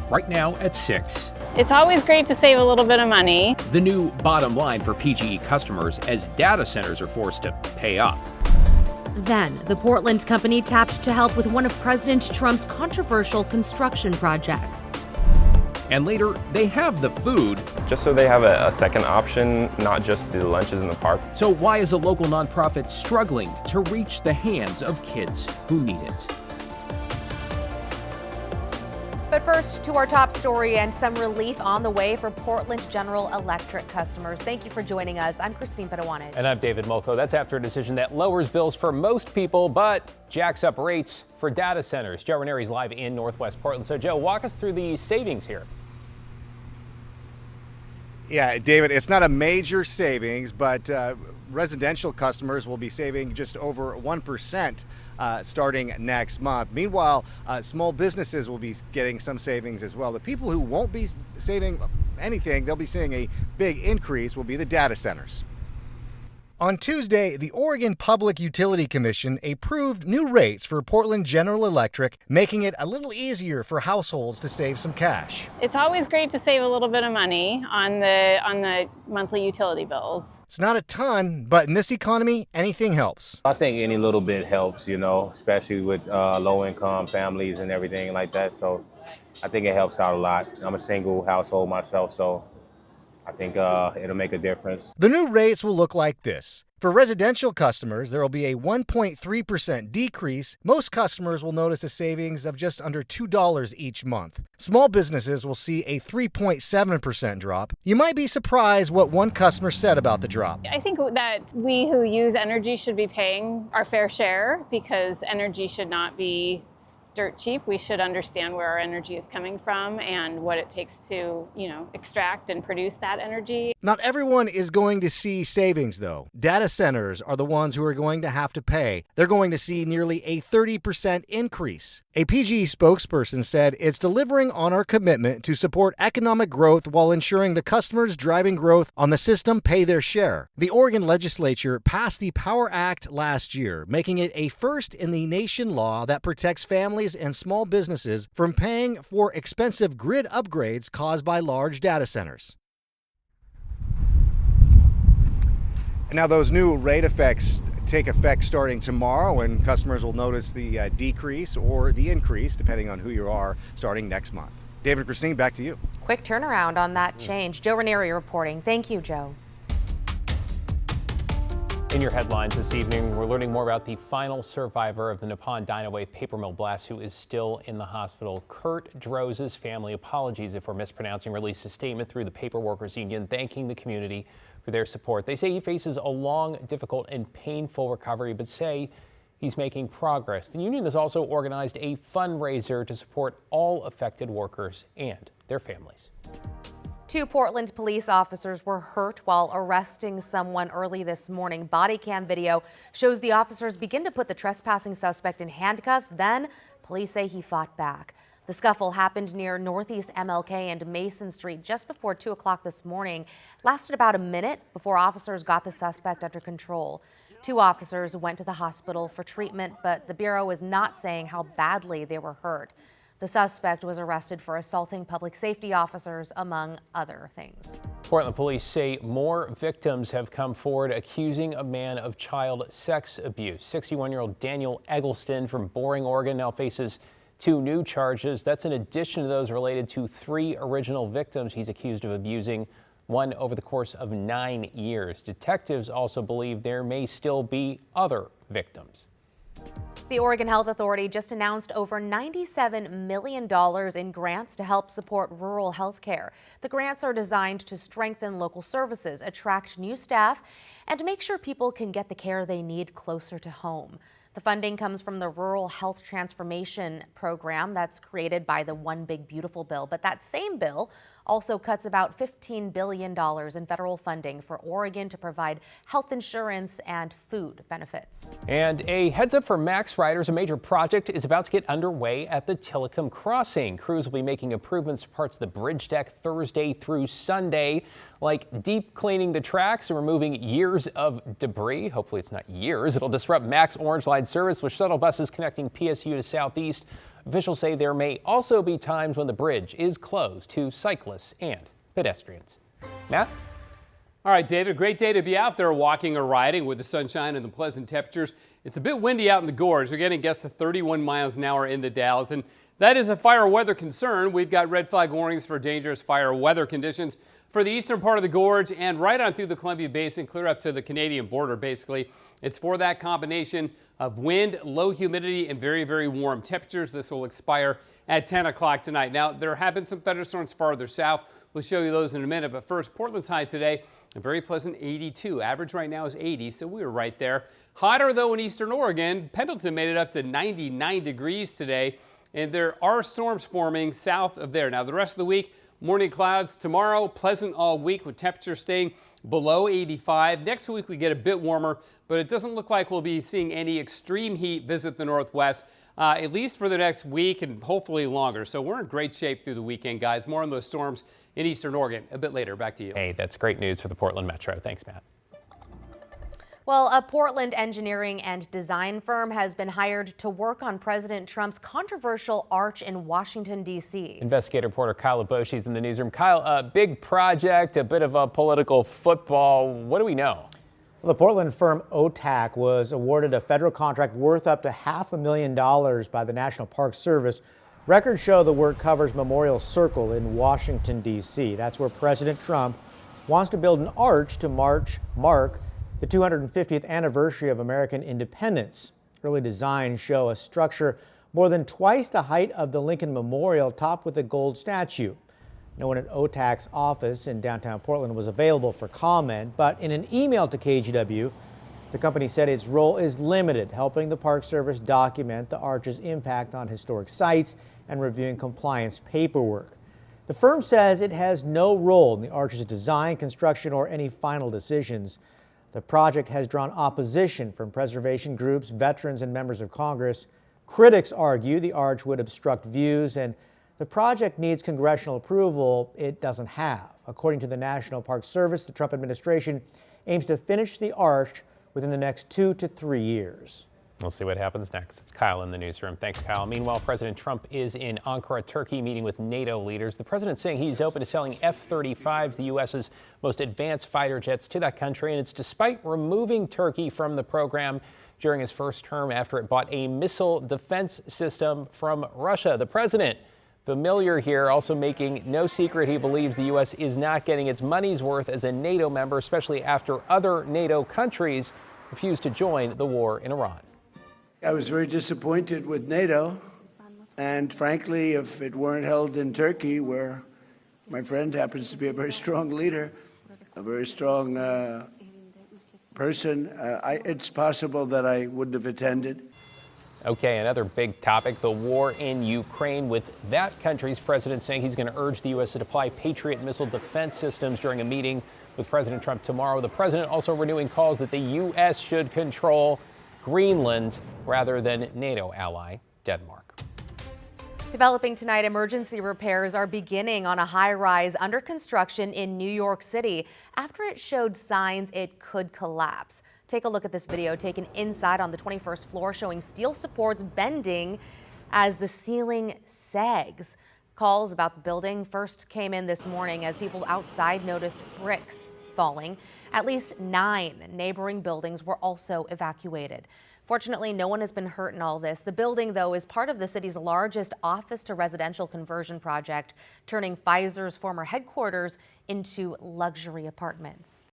right now at 6. It's always great to save a little bit of money. The new bottom line for PGE customers as data centers are forced to pay up. Then, the Portland company tapped to help with one of President Trump's controversial construction projects. And later, they have the food. Just so they have a second option, not just the lunches in the park. So why is a local nonprofit struggling to reach the hands of kids who need it? But first, to our top story and some relief on the way for Portland General Electric customers. Thank you for joining us. I'm Christine Pedawane. And I'm David Molko. That's after a decision that lowers bills for most people, but jacks up rates for data centers. Joe Ranieri's live in Northwest Portland. So, Joe, walk us through the savings here. Yeah, David, it's not a major savings, but residential customers will be saving just over 1% starting next month. Meanwhile, small businesses will be getting some savings as well. The people who won't be saving anything, they'll be seeing a big increase, will be the data centers. On Tuesday, the Oregon Public Utility Commission approved new rates for Portland General Electric, making it a little easier for households to save some cash. It's always great to save a little bit of money on the monthly utility bills. It's not a ton, but in this economy, anything helps. I think any little bit helps, especially with low-income families and everything like that. So I think it helps out a lot. I'm a single household myself, so I think it'll make a difference. The new rates will look like this. For residential customers, there will be a 1.3% decrease. Most customers will notice a savings of just under $2 each month. Small businesses will see a 3.7% drop. You might be surprised what one customer said about the drop. I think that we who use energy should be paying our fair share because energy should not be dirt cheap. We should understand where our energy is coming from and what it takes to, extract and produce that energy. Not everyone is going to see savings, though. Data centers are the ones who are going to have to pay. They're going to see nearly a 30% increase. A PGE spokesperson said it's delivering on our commitment to support economic growth while ensuring the customers driving growth on the system pay their share. The Oregon legislature passed the Power Act last year, making it a first in the nation law that protects families and small businesses from paying for expensive grid upgrades caused by large data centers. Now, those new rate effects take effect starting tomorrow, and customers will notice the decrease or the increase, depending on who you are, starting next month. David, Christine, back to you. Quick turnaround on that change. Joe Ranieri reporting. Thank you, Joe. In your headlines this evening, we're learning more about the final survivor of the Nippon Dynawave paper mill blast who is still in the hospital. Kurt Drose's family, apologies if we're mispronouncing, released a statement through the Paper Workers Union thanking the community for their support. They say he faces a long, difficult, and painful recovery, but say he's making progress. The union has also organized a fundraiser to support all affected workers and their families. 2 Portland police officers were hurt while arresting someone early this morning. Body cam video shows the officers begin to put the trespassing suspect in handcuffs. Then police say he fought back. The scuffle happened near Northeast MLK and Mason Street just before 2 o'clock this morning. It lasted about a minute before officers got the suspect under control. 2 officers went to the hospital for treatment, but the Bureau is not saying how badly they were hurt. The suspect was arrested for assaulting public safety officers, among other things. Portland police say more victims have come forward accusing a man of child sex abuse. 61-year-old Daniel Eggleston from Boring, Oregon now faces 2 new charges. That's in addition to those related to 3 original victims he's accused of abusing, one over the course of 9 years. Detectives also believe there may still be other victims. The Oregon Health Authority just announced over $97 million in grants to help support rural health care. The grants are designed to strengthen local services, attract new staff, and make sure people can get the care they need closer to home. The funding comes from the Rural Health Transformation Program that's created by the One Big Beautiful bill. But that same bill also cuts about $15 billion in federal funding for Oregon to provide health insurance and food benefits. And a heads up for Max riders, a major project is about to get underway at the Tillicum Crossing. Crews will be making improvements to parts of the bridge deck Thursday through Sunday, like deep cleaning the tracks and removing years of debris. Hopefully it's not years. It'll disrupt Max Orange Line service with shuttle buses connecting PSU to Southeast. Officials say there may also be times when the bridge is closed to cyclists and pedestrians. Matt? All right, David, a great day to be out there walking or riding with the sunshine and the pleasant temperatures. It's a bit windy out in the gorge. We're getting gusts to 31 miles an hour in the Dalles, and that is a fire weather concern. We've got red flag warnings for dangerous fire weather conditions for the eastern part of the gorge and right on through the Columbia Basin, clear up to the Canadian border, basically. It's for that combination of wind, low humidity, and very, very warm temperatures. This will expire at 10 o'clock tonight. Now, there have been some thunderstorms farther south. We'll show you those in a minute. But first, Portland's high today, a very pleasant 82. Average right now is 80, so we were right there. Hotter, though, in eastern Oregon. Pendleton made it up to 99 degrees today, and there are storms forming south of there. Now, the rest of the week, morning clouds tomorrow, pleasant all week with temperatures staying below 85. Next week, we get a bit warmer, but it doesn't look like we'll be seeing any extreme heat visit the Northwest, at least for the next week and hopefully longer. So we're in great shape through the weekend, guys. More on those storms in eastern Oregon a bit later. Back to you. Hey, that's great news for the Portland Metro. Thanks, Matt. Well, a Portland engineering and design firm has been hired to work on President Trump's controversial arch in Washington, D.C. Investigative reporter Kyle Laboshi's in the newsroom. Kyle, a big project, a bit of a political football. What do we know? Well, the Portland firm OTAC was awarded a federal contract worth up to $500,000 by the National Park Service. Records show the work covers Memorial Circle in Washington, D.C. That's where President Trump wants to build an arch to mark the 250th anniversary of American independence. Early designs show a structure more than twice the height of the Lincoln Memorial, topped with a gold statue. No one at OTAC's office in downtown Portland was available for comment, but in an email to KGW, the company said its role is limited, helping the Park Service document the arch's impact on historic sites and reviewing compliance paperwork. The firm says it has no role in the arch's design, construction, or any final decisions. The project has drawn opposition from preservation groups, veterans, and members of Congress. Critics argue the arch would obstruct views, and the project needs congressional approval it doesn't have. According to the National Park Service, the Trump administration aims to finish the arch within the next 2 to 3 years. We'll see what happens next. It's Kyle in the newsroom. Thanks, Kyle. Meanwhile, President Trump is in Ankara, Turkey, meeting with NATO leaders. The president saying he's open to selling F-35s, the U.S.'s most advanced fighter jets, to that country. And it's despite removing Turkey from the program during his first term after it bought a missile defense system from Russia. The president, familiar here, also making no secret he believes the U.S. is not getting its money's worth as a NATO member, especially after other NATO countries refused to join the war in Iran. I was very disappointed with NATO, and frankly, if it weren't held in Turkey, where my friend happens to be a very strong leader, a very strong person, it's possible that I wouldn't have attended. Okay, another big topic, the war in Ukraine, with that country's president saying he's going to urge the U.S. to deploy Patriot missile defense systems during a meeting with President Trump tomorrow. The president also renewing calls that the U.S. should control Greenland rather than NATO ally Denmark. Developing tonight, emergency repairs are beginning on a high-rise under construction in New York City after it showed signs it could collapse. Take a look at this video taken inside on the 21st floor showing steel supports bending as the ceiling sags. Calls about the building first came in this morning as people outside noticed bricks falling. At least 9 neighboring buildings were also evacuated. Fortunately, no one has been hurt in all this. The building, though, is part of the city's largest office-to-residential conversion project, turning Pfizer's former headquarters into luxury apartments.